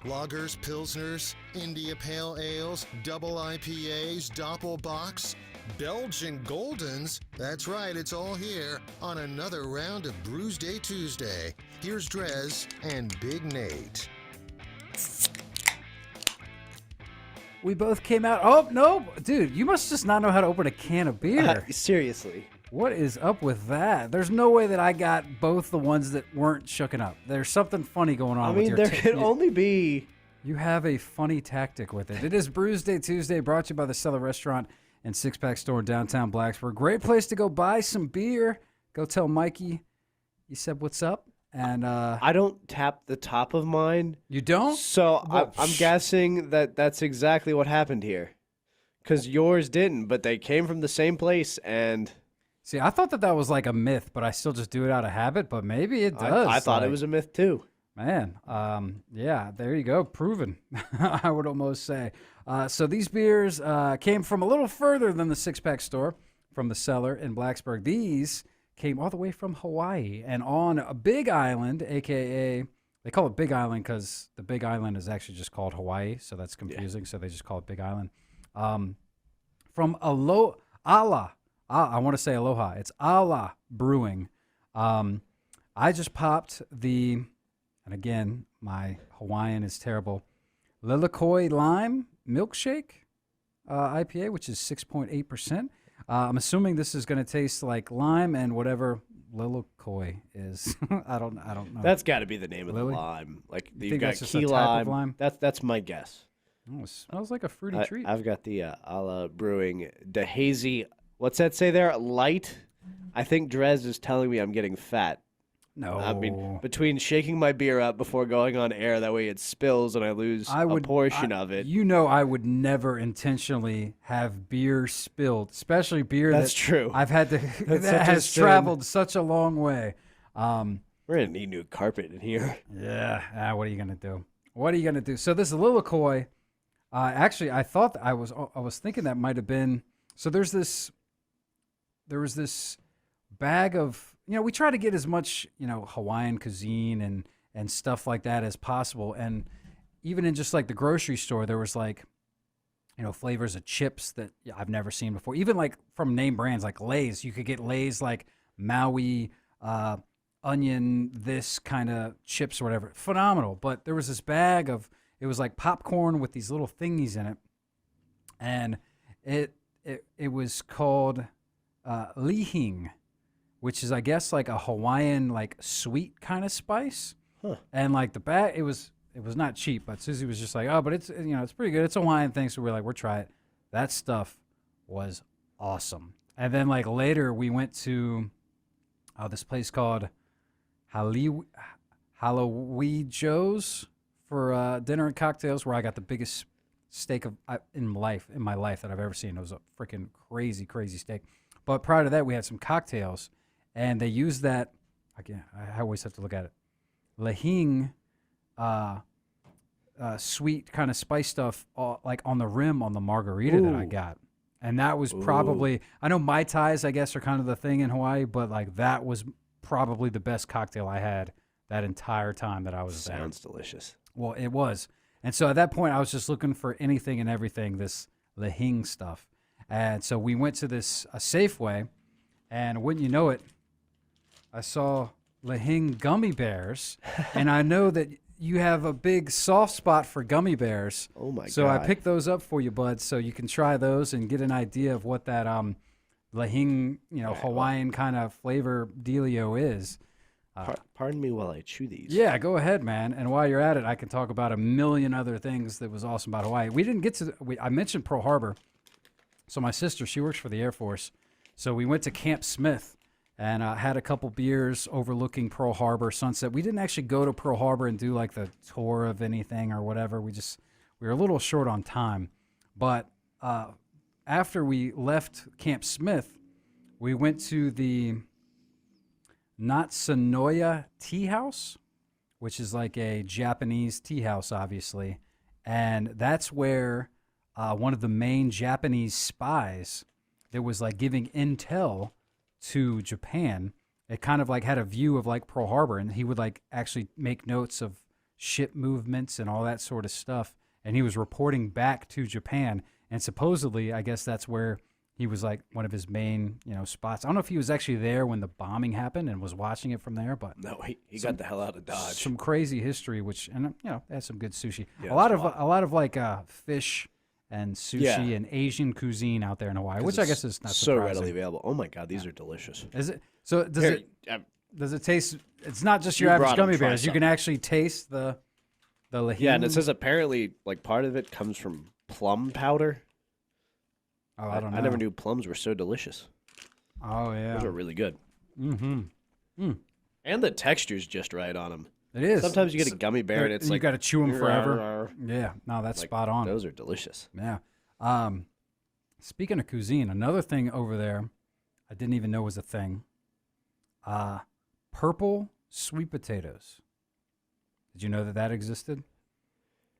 Lagers, Pilsners, India Pale Ales, Double IPAs, Doppelbocks, Belgian Goldens. That's right, it's all here on another round of Brewsday Tuesday. Here's DreZ and Big Nate. We both came out. Oh, no. Dude, you must just not know how to open a can of beer. Seriously. What is up with that? There's no way that I got both the ones that weren't shooken up. There's something funny going on with your there could only be... You have a funny tactic with it. It is Brewsday Tuesday, brought to you by the Cellar Restaurant and Six Pack Store in downtown Blacksburg. Great place to go buy some beer. Go tell Mikey you said what's up. And I don't tap the top of mine. You don't? So I'm guessing that that's exactly what happened here. Because yours didn't, but they came from the same place. And see, I thought that was like a myth, but I still just do it out of habit. But maybe it does. I thought it was a myth too. Man, yeah, there you go. Proven, I would almost say. So these beers came from a little further than the Six Pack Store, from the Cellar in Blacksburg. These came all the way from Hawaii and on a Big Island, a.k.a. they call it Big Island because the Big Island is actually just called Hawaii, so that's confusing. Yeah. So they just call it Big Island. From Ala, I want to say Aloha. It's Ola Brewing. I just popped and again, my Hawaiian is terrible, Lilikoi Lime Milkshake IPA, which is 6.8%. I'm assuming this is going to taste like lime and whatever Lilikoi is. I don't know. That's got to be the name of the lime. Like you you've got key lime. That's my guess. Oh, it smells like a fruity treat. I've got the Ola Brewing the hazy. What's that say there? Light. I think DreZ is telling me I'm getting fat. No. I mean, between shaking my beer up before going on air, that way it spills and I lose a portion of it. You know I would never intentionally have beer spilled, especially beer that's true. I've had to that has traveled such a long way. We're going to need new carpet in here. Yeah. What are you going to do? What are you going to do? So this Lilikoi, actually, I thought I was thinking that might have been, so there was this bag of, we try to get as much, Hawaiian cuisine and stuff like that as possible. And even in just like the grocery store, there was like, flavors of chips that I've never seen before. Even like from name brands like Lay's, you could get Lay's like Maui, onion, this kind of chips or whatever. Phenomenal. But there was this bag of, it was like popcorn with these little thingies in it. And it was called lihing, which is, I guess, like a Hawaiian, like, sweet kind of spice. Huh. And, like, the bag, it was not cheap, but Susie was just like, oh, but it's, it's pretty good. It's a Hawaiian thing, so we're like, we'll try it. That stuff was awesome. And then, like, later we went to this place called Halloween Joe's for dinner and cocktails, where I got the biggest steak in my life that I've ever seen. It was a freaking crazy, crazy steak. But prior to that, we had some cocktails. And they use that, again, I always have to look at it, lahing, sweet kind of spice stuff, like on the rim on the margarita that I got. And that was probably, I know Mai Tais, I guess, are kind of the thing in Hawaii, but like that was probably the best cocktail I had that entire time that I was there. Sounds delicious. Well, it was. And so at that point, I was just looking for anything and everything, this lahing stuff. And so we went to this Safeway, and wouldn't you know it, I saw lahing gummy bears, and I know that you have a big soft spot for gummy bears. Oh, my God. So I picked those up for you, bud, so you can try those and get an idea of what that lahing, Hawaiian kind of flavor dealio is. Pardon me while I chew these. Yeah, go ahead, man. And while you're at it, I can talk about a million other things that was awesome about Hawaii. We didn't get to I mentioned Pearl Harbor. So my sister, she works for the Air Force. So we went to Camp Smith and had a couple beers overlooking Pearl Harbor, Sunset. We didn't actually go to Pearl Harbor and do like the tour of anything or whatever. We were a little short on time. But after we left Camp Smith, we went to the Natsunoya Tea House, which is like a Japanese tea house, obviously. And that's where one of the main Japanese spies that was like giving intel to Japan, it kind of like had a view of like Pearl Harbor, and he would like actually make notes of ship movements and all that sort of stuff. And he was reporting back to Japan. And supposedly, I guess that's where he was like one of his main, spots. I don't know if he was actually there when the bombing happened and was watching it from there, but No, he got the hell out of Dodge. some crazy history, and they had some good sushi. Yeah, a lot of like fish and sushi and Asian cuisine out there in Hawaii, which I guess is not so surprising. readily available. Oh my God, these are delicious. Is it? So does it taste? It's not just You your average brought 'em, gummy try bears. You can some. actually taste the lahine. Yeah, and it says apparently like part of it comes from plum powder. Oh, I don't know. I never knew plums were so delicious. Oh yeah. Those are really good. Mm-hmm. And the texture's just right on them. It is. Sometimes you get a gummy bear and it's you like got to chew them forever. "Rawr." Yeah. No, that's Like, spot on. Those are delicious. Yeah. Speaking of cuisine, another thing over there I didn't even know was a thing. Purple sweet potatoes. Did you know that existed?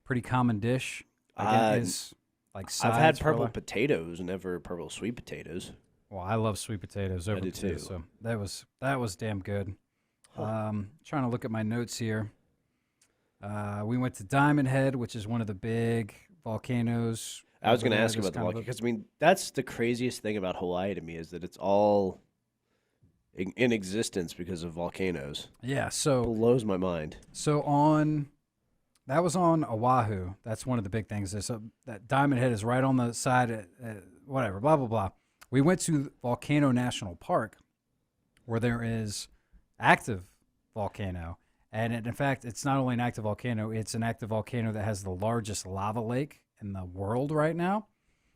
Pretty common dish. Again, is like I've had sides for purple like- potatoes, never purple sweet potatoes. Well, I love sweet potatoes over do potatoes, too. so that was damn good. Trying to look at my notes here. We went to Diamond Head, which is one of the big volcanoes. I was over going to there, ask just about the kind of volcano because I mean that's the craziest thing about Hawaii to me is that it's all in existence because of volcanoes. Yeah, so Blows my mind. that was on Oahu. That's one of the big things. That Diamond Head is right on the side. Whatever, blah blah blah. We went to Volcano National Park, where there is active volcano, and in fact, it's not only an active volcano; it's an active volcano that has the largest lava lake in the world right now.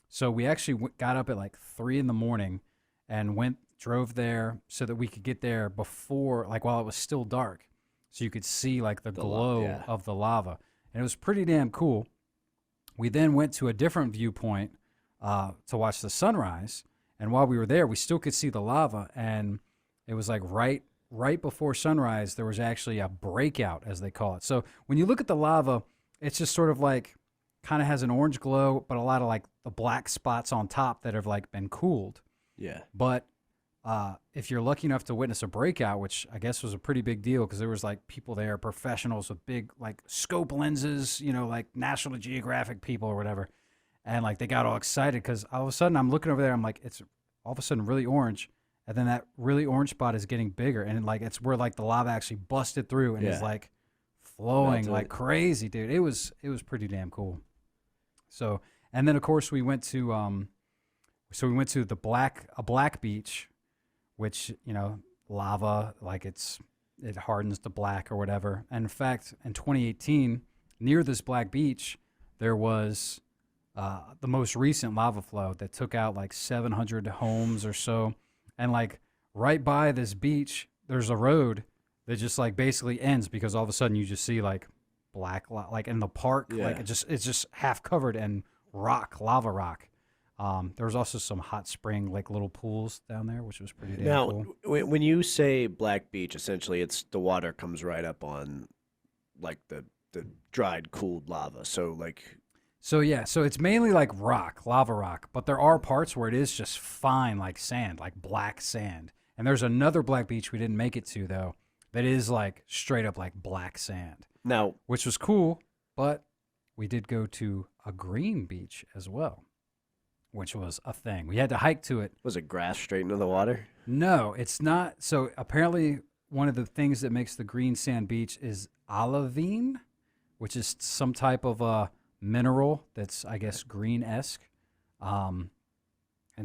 So we actually got up at like 3 a.m. and drove there so that we could get there before, like while it was still dark, so you could see like the glow of the lava, and it was pretty damn cool. We then went to a different viewpoint to watch the sunrise, and while we were there, we still could see the lava, and it was like right before sunrise, there was actually a breakout, as they call it. So when you look at the lava, it's just sort of like kind of has an orange glow, but a lot of like the black spots on top that have like been cooled. Yeah. But if you're lucky enough to witness a breakout, which I guess was a pretty big deal because there was like people there, professionals with big like scope lenses, like National Geographic people or whatever. And like they got all excited because all of a sudden I'm looking over there. I'm like, it's all of a sudden really orange. And then that really orange spot is getting bigger. And like it's where like the lava actually busted through and is like flowing like crazy, dude. It was pretty damn cool. So, and then of course we went to the black beach, which, lava, like it hardens to black or whatever. And in fact, in 2018, near this black beach, there was the most recent lava flow that took out like 700 homes or so. And like right by this beach, there's a road that just like basically ends because all of a sudden you just see like black, like in the park, like it's just half covered in lava rock. There was also some hot spring, like little pools down there, which was pretty damn cool. Now, when you say Black Beach, essentially it's the water comes right up on like the dried, cooled lava. So it's mainly like lava rock, but there are parts where it is just fine, like sand, like black sand. And there's another black beach we didn't make it to though, that is like straight up like black sand. Now, which was cool, but we did go to a green beach as well, which was a thing. We had to hike to it. Was it grass straight into the water? No, it's not. So apparently one of the things that makes the green sand beach is olivine, which is some type of mineral that's, I guess, green-esque. And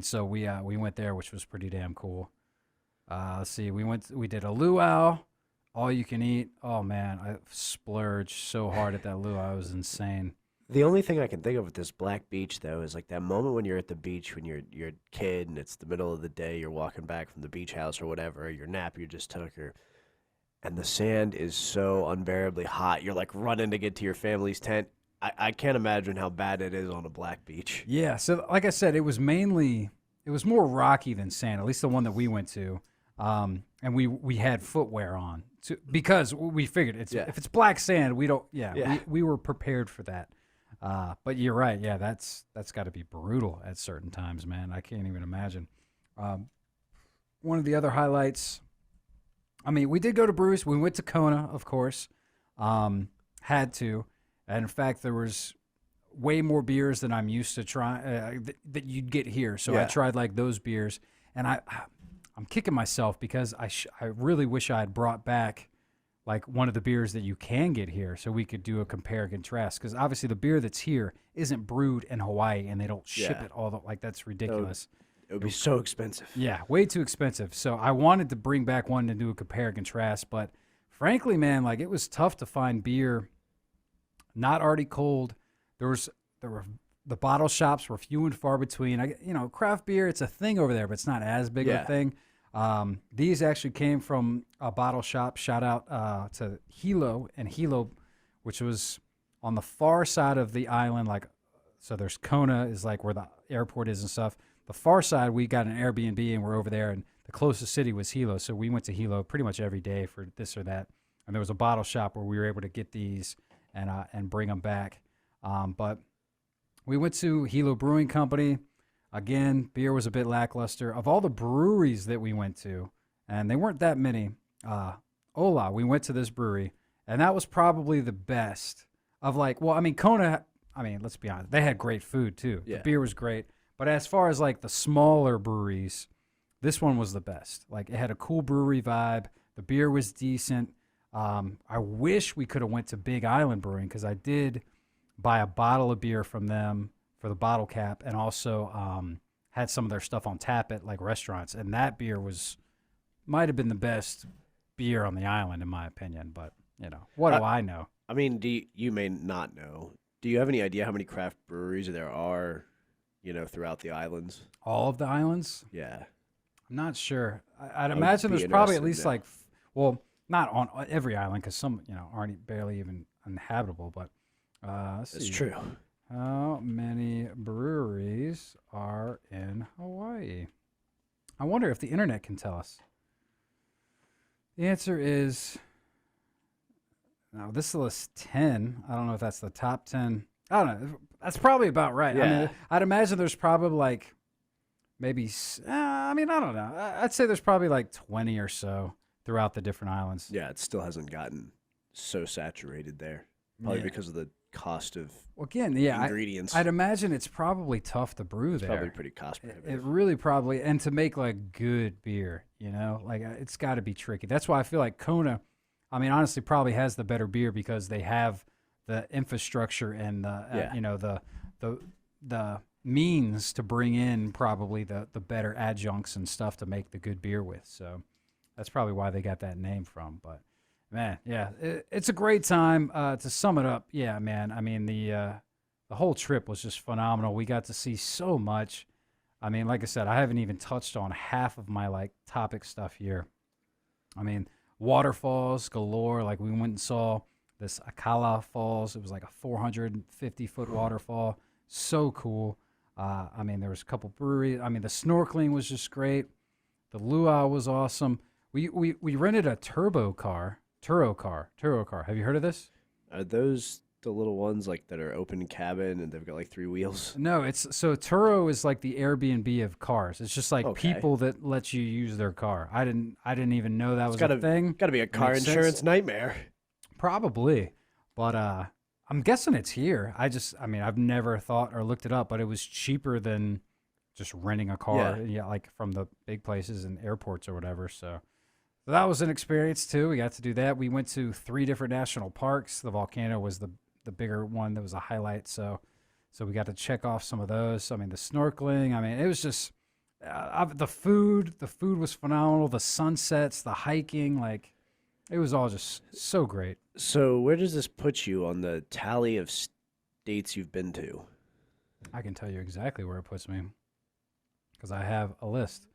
so we went there, which was pretty damn cool. Let's see. We did a luau, all you can eat. Oh man, I splurged so hard at that luau. It was insane. The only thing I can think of with this Black Beach, though, is like that moment when you're at the beach when you're a kid and it's the middle of the day, you're walking back from the beach house or whatever, your nap you just took, and the sand is so unbearably hot. You're like running to get to your family's tent. I can't imagine how bad it is on a Black Beach. Yeah, so like I said, it was more rocky than sand, at least the one that we went to. And we had footwear on because we figured if it's black sand, we were prepared for that. But you're right. Yeah, that's got to be brutal at certain times, man. I can't even imagine. One of the other highlights, I mean, we did go to Bruce. We went to Kona, of course. Had to. And in fact, there was way more beers than I'm used to trying that you'd get here. So I Yeah. tried like those beers, and I'm kicking myself because I really wish I had brought back like one of the beers that you can get here, so we could do a compare and contrast. Because obviously the beer that's here isn't brewed in Hawaii, and they don't ship Yeah. it all the like that's ridiculous. It would be so expensive. Yeah, way too expensive. So I wanted to bring back one to do a compare and contrast, but frankly, man, like it was tough to find beer not already cold. There were the bottle shops were few and far between. Craft beer, it's a thing over there, but it's not as big of Yeah. a thing. These actually came from a bottle shop. Shout out to Hilo and Hilo, which was on the far side of the island. Like, so there's Kona is like where the airport is and stuff. The far side, we got an Airbnb and we're over there, and the closest city was Hilo. So we went to Hilo pretty much every day for this or that. And there was a bottle shop where we were able to get these and bring them back. But we went to Hilo Brewing Company. Again, beer was a bit lackluster. Of all the breweries that we went to, and they weren't that many, Ola, we went to this brewery, and that was probably the best of Kona, let's be honest, they had great food too. Yeah. The beer was great. But as far as like the smaller breweries, this one was the best. Like it had a cool brewery vibe. The beer was decent. I wish we could have went to Big Island Brewing because I did buy a bottle of beer from them for the bottle cap, and also had some of their stuff on tap at like restaurants. And that beer might have been the best beer on the island in my opinion. But what do I know? I mean, you may not know. Do you have any idea how many craft breweries there are, throughout the islands? All of the islands? Yeah. I'm not sure. I'd would imagine be there's probably at interested least to not on every island because some aren't barely even inhabitable. But let's That's see. true. How many breweries are in Hawaii? I wonder if the internet can tell us. The answer is no. This lists 10. I don't know if that's the top 10. I don't know. That's probably about right. Yeah. I'd imagine there's probably maybe. I don't know. I'd say there's probably 20 or so throughout the different islands. Yeah, it still hasn't gotten so saturated there. Probably Yeah. because of the cost of Well, again, yeah, ingredients. I'd imagine it's probably tough to brew it's there. probably pretty cost It prohibitive. really probably, and to make good beer, it's got to be tricky. That's why I feel like Kona, honestly, probably has the better beer because they have the infrastructure and the means to bring in probably the better adjuncts and stuff to make the good beer with. So that's probably why they got that name from. But man, yeah, it's a great time. To sum it up, yeah, man. The whole trip was just phenomenal. We got to see so much. Like I said, I haven't even touched on half of my topic stuff here. Waterfalls galore. We went and saw this Akala Falls. It was like a 450-foot waterfall. So cool. There was a couple breweries. The snorkeling was just great. The luau was awesome. We rented a Turo car. Have you heard of this? Are those the little ones that are open cabin and they've got 3 wheels? No, so Turo is like the Airbnb of cars. It's just Okay. people that let you use their car. I didn't even know that was It's a thing. Got to be a car Makes insurance sense. nightmare. Probably, but I'm guessing it's here. I've never thought or looked it up, but it was cheaper than just renting a car, from the big places and airports or whatever. So that was an experience too. We got to do that. We went to 3 different national parks. The volcano was the bigger one that was a highlight. So we got to check off some of those. The snorkeling. It was just the food. The food was phenomenal. The sunsets, the hiking, it was all just so great. So where does this put you on the tally of states you've been to? I can tell you exactly where it puts me because I have a list.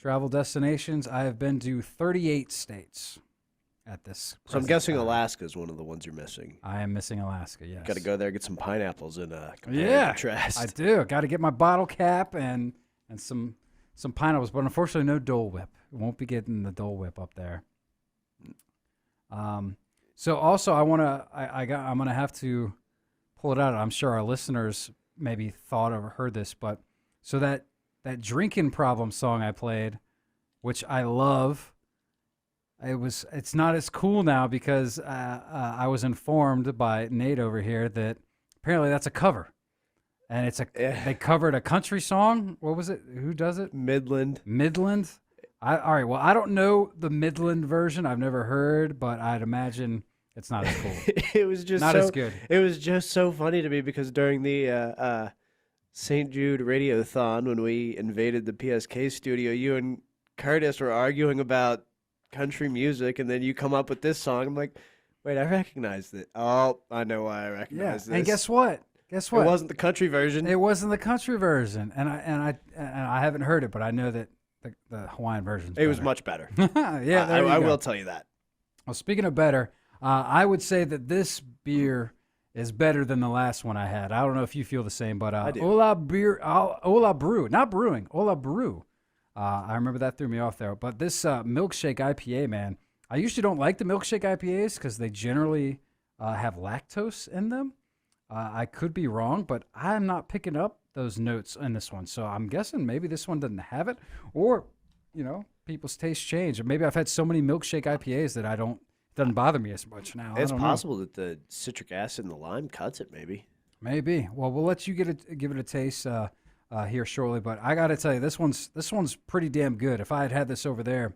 Travel destinations. I have been to 38 states at this. So I'm present guessing time. Alaska is one of the ones you're missing. I am missing Alaska. Yes. Got to go there, get some pineapples and compare and Yeah, contrast. I do. Got to get my bottle cap and some pineapples, but unfortunately no Dole Whip. Won't be getting the Dole Whip up there. So also I'm gonna have to pull it out. I'm sure our listeners maybe thought or heard this, but so that drinking problem song I played, which I love, It's not as cool now because I was informed by Nate over here that apparently that's a cover, and they covered a country song. What was it? Who does it? Midland. Midland. All right. Well, I don't know the Midland version. I've never heard, but I'd imagine it's not as cool. It was just not as good. It was just so funny to me because during the St. Jude Radiothon, when we invaded the PSK studio, you and Curtis were arguing about country music, and then you come up with this song. I'm like, wait, I recognized it. Oh, I know why I recognize this. And guess what? It wasn't the country version. It wasn't the country version, and I haven't heard it, but I know that the Hawaiian version. It was much better. Yeah, I will tell you that. Well, speaking of better, I would say that this beer is better than the last one I had. I don't know if you feel the same, but I do. Ola Brew, not brewing, Ola Brew. I remember that threw me off there. But this milkshake IPA, man, I usually don't like the milkshake IPAs because they generally have lactose in them. I could be wrong, but I'm not picking up those notes in this one. So I'm guessing maybe this one doesn't have it, or, people's tastes change. Or maybe I've had so many milkshake IPAs that it doesn't bother me as much now. It's possible that the citric acid and the lime cuts it, maybe. Maybe. Well, we'll let you give it a taste here shortly. But I got to tell you, this one's pretty damn good. If I had this over there,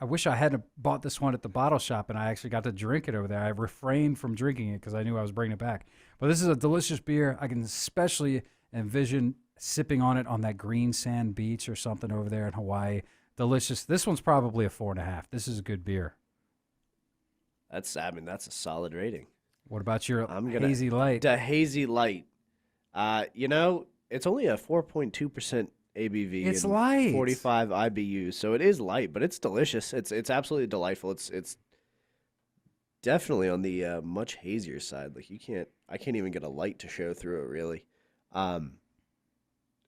I wish I hadn't bought this one at the bottle shop and I actually got to drink it over there. I refrained from drinking it because I knew I was bringing it back. But this is a delicious beer. I can especially envision sipping on it on that green sand beach or something over there in Hawaii. Delicious. This one's probably a 4.5. This is a good beer. That's a solid rating. What about your hazy light? The hazy light. It's only a 4.2% ABV. It's and light. 45 IBUs, so it is light, but it's delicious. It's absolutely delightful. It's definitely on the much hazier side. Like I can't even get a light to show through it really.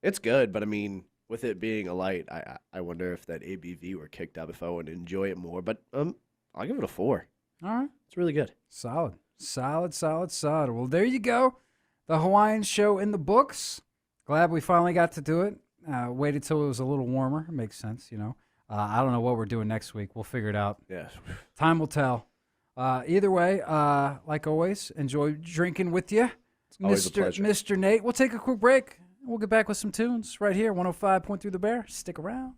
It's good, but I mean, with it being a light, I wonder if that ABV were kicked up, if I would enjoy it more. But I'll give it a 4. All right. It's really good. Solid. Well, there you go. The Hawaiian show in the books. Glad we finally got to do it. Waited till it was a little warmer. It makes sense, I don't know what we're doing next week. We'll figure it out. Yeah. Time will tell. Either way, like always, enjoy drinking with you. Always a pleasure. Mr. Nate. We'll take a quick break. We'll get back with some tunes right here, 105.3 The Bear. Stick around.